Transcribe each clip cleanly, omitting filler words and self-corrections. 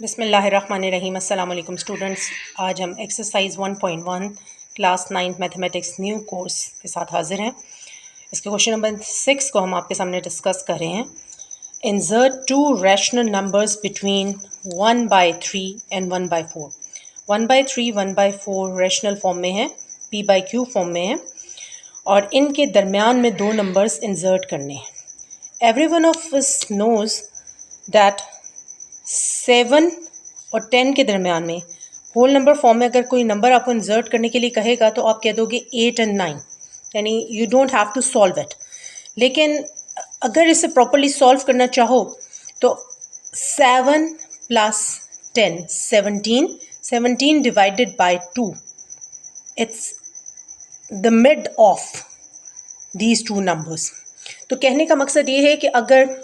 बिस्मिल्लाहिर्रहमानिर्रहीम। अस्सलाम वालेकुम स्टूडेंट्स। आज हम exercise 1.1 class 9 mathematics new course के साथ हाजिर हैं। इसके क्वेश्चन नंबर 6 को हम आपके सामने डिस्कस कर रहे हैं। Insert to rational numbers between 1/3 and 1/4। 1/3 1/4 rational form में है, p/q फॉर्म में है और इनके दरमियान में दो नंबर्स इंसर्ट करने हैं। Every one of us knows that 7 और 10 के दरमियान में होल नंबर फॉर्म में अगर कोई नंबर आपको इंसर्ट करने के लिए कहेगा तो आप कह दोगे 8 एंड 9, यानी you don't have to solve it. लेकिन अगर इसे प्रॉपरली सॉल्व करना चाहो तो 7 plus 10 17, 17 divided by 2, it's the mid of these two numbers. तो कहने का मकसद ये है कि अगर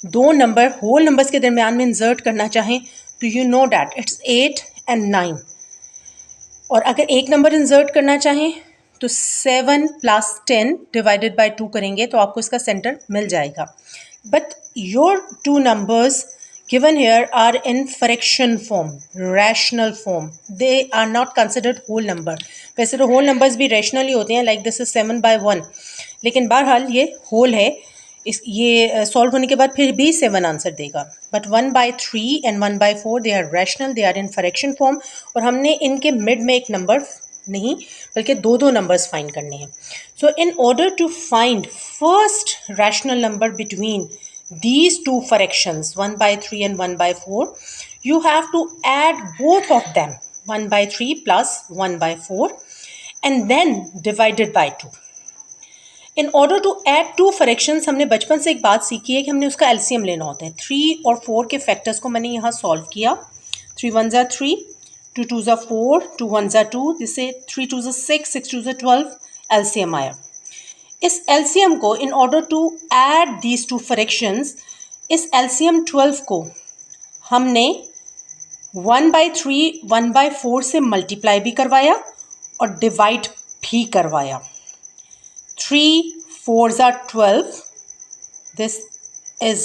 दो नंबर होल नंबर्स के दरमियान में इंसर्ट करना चाहें तो you know that it's 8 and 9, और अगर एक नंबर इंसर्ट करना चाहें तो 7 प्लस 10 डिवाइडेड बाय 2 करेंगे तो आपको इसका सेंटर मिल जाएगा। But your two numbers given here are in fraction form, rational form. They are not considered whole number. वैसे तो whole numbers भी rational ही होते हैं, like this is 7/1, लेकिन बहरहाल ये whole है। ये सॉल्व होने के बाद फिर भी 7 आंसर देगा। But 1/3 and 1/4 they are rational, they are in fraction form, और हमने इनके मिड में एक नंबर नहीं बल्कि दो नंबर्स फाइंड करने हैं। So in order to find first rational number between these two fractions 1/3 and 1/4, you have to add both of them, 1/3 plus 1/4, and then divided by 2. In order to add two fractions हमने बचपन से एक बात सीखी है कि हमने उसका एलसीएम लेना होता है। 3 और 4 के फैक्टर्स को मैंने यहाँ सॉल्व किया। 3 1 ज़ा 3, 2 2 ज़ा 4, 2 1 ज़ा 2, जिससे 3 2 ज़ा 6, 6 2 ज़ा 12 एलसीएम आया। इस एलसीएम को in order to add these two fractions, इस एलसीएम 12 को हमने 1/3 1/4 से मल्टीप्लाई भी करवाया और डिवाइड भी करवाया। 3 4s are 12. This is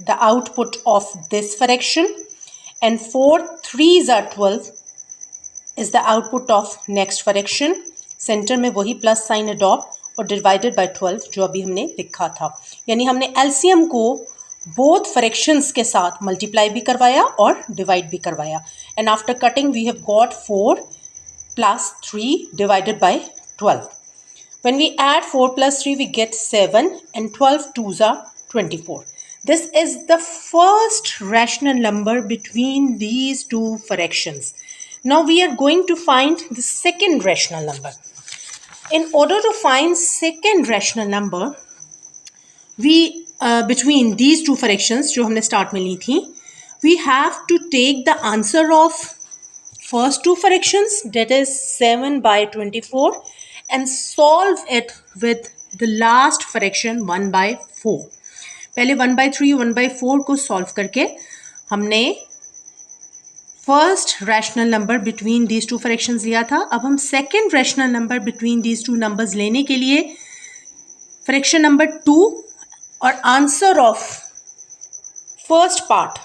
the output of this fraction, and 4 3s are 12 is the output of next fraction. Centre में वही प्लस साइन अडॉप्ट और डिवाइडेड बाय 12 जो अभी हमने लिखा था। यानी हमने एलसीएम को बोथ फ्रैक्शंस के साथ मल्टीप्लाई भी करवाया और डिवाइड भी करवाया। And after cutting we have got 4 plus 3 divided by 12. When we add 4 plus 3, we get 7, and 12 2s are 24. This is the first rational number between these two fractions. Now we are going to find the second rational number. In order to find second rational number, we between these two fractions जो हमने start में ली थी, we have to take the answer of first two fractions, that is 7/24, and solve it with the last fraction 1/4. पहले 1/3 1/4 को solve करके हमने first rational number between these two fractions लिया था। अब हम second rational number between these two numbers लेने के लिए फ्रैक्शन नंबर 2 और आंसर ऑफ फर्स्ट पार्ट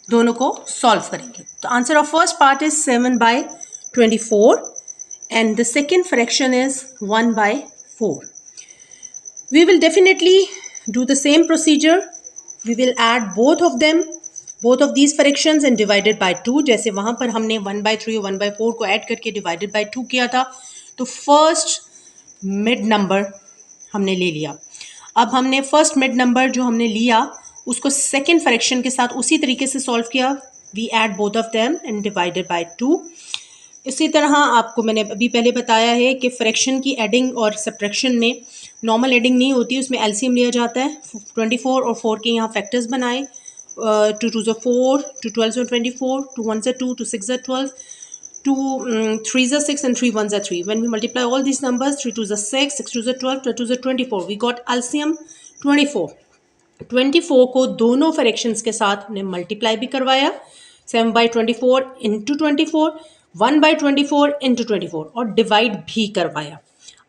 दोनों को सॉल्व करेंगे। तो answer of first part is 7/24 and the second fraction is 1/4. We will definitely do the same procedure. We will add both of them, both of these fractions, and divided by 2. जैसे वहाँ पर हमने 1/3 और 1/4 को add करके divided by 2 किया था, तो फर्स्ट मिड नंबर हमने ले लिया। अब हमने फर्स्ट मिड नंबर जो हमने लिया उसको सेकेंड फ्रैक्शन के साथ उसी तरीके से सॉल्व किया। We add both of them and divided by 2. इसी तरह आपको मैंने अभी पहले बताया है कि फ्रैक्शन की एडिंग और सब्ट्रैक्शन में नॉर्मल एडिंग नहीं होती, उसमें एलसीएम लिया जाता है। 24 और 4 के यहाँ फैक्टर्स बनाए, 2 2 ज़ा 4, 2 12 ज़ा 24, 2 1 ज़ा 2, 2 6 ज़ा 12, 2 3 ज़ा 6, and 3 1 ज़ा 3. When we multiply all these numbers, 3 2 ज़ा 6, 6 2 ज़ा 12, 2 2 ज़ा 24, we got LCM 24. 24 को दोनों फ्रैक्शंस के साथ हमने मल्टीप्लाई भी करवाया, 7/24 इंटू 24, 1/24 इंटू 24, और डिवाइड भी करवाया।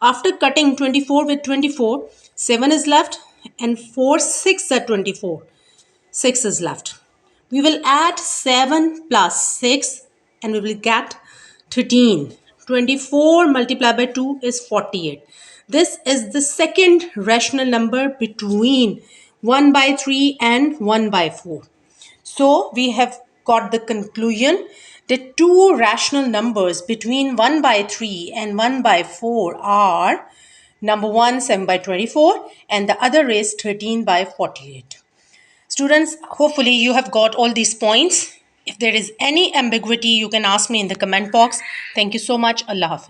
After cutting 24 with 24, 7 is left, and 4 6 are 24, 6 is left. We will add 7 plus 6 and we will get 13. 24 multiplied by 2 is 48. This is the second rational number between 1 by 3 and 1 by 4. So we have got the conclusion that two rational numbers between 1 by 3 and 1 by 4 are number 1 7 by 24 and the other is 13 by 48. Students, hopefully you have got all these points. If there is any ambiguity, you can ask me in the comment box. Thank you so much. Allah Hafiz.